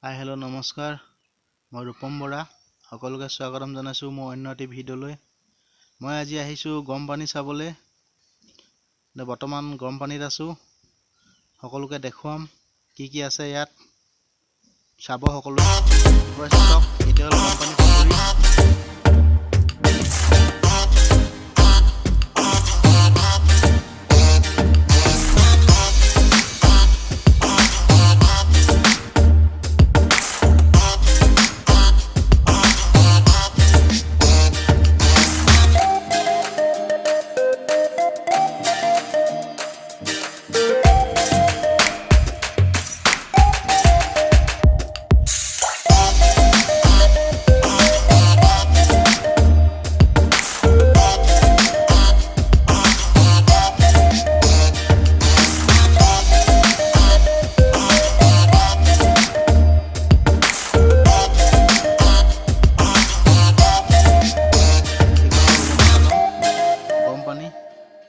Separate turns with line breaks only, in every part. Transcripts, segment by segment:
Hi hello' নমস্কাৰ, মই ৰূপম বৰা। সকলোকে স্বাগতম জনাইছোঁ মোৰ অন্য এটি ভিডিঅ'লৈ। মই আজি আহিছোঁ গৰম পানী চাবলৈ। বৰ্তমান গৰম পানীত আছোঁ। সকলোকে দেখুৱাম কি আছে ইয়াত। চাব সকলোৱে। চাওক, এতিয়া হ'ল গৰম পানী পুখুৰী।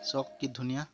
চাওক কি ধুনীয়া।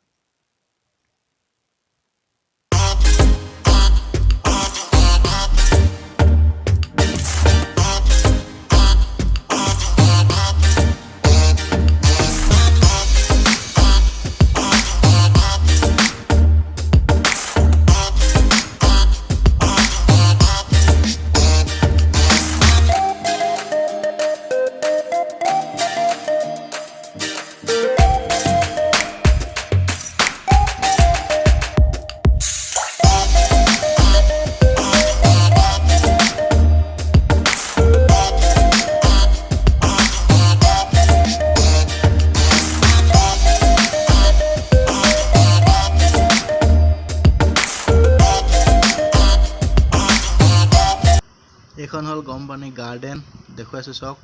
এইখন হ'ল গৰম পানী গাৰ্ডেন। দেখুৱাইছোঁ চাওক।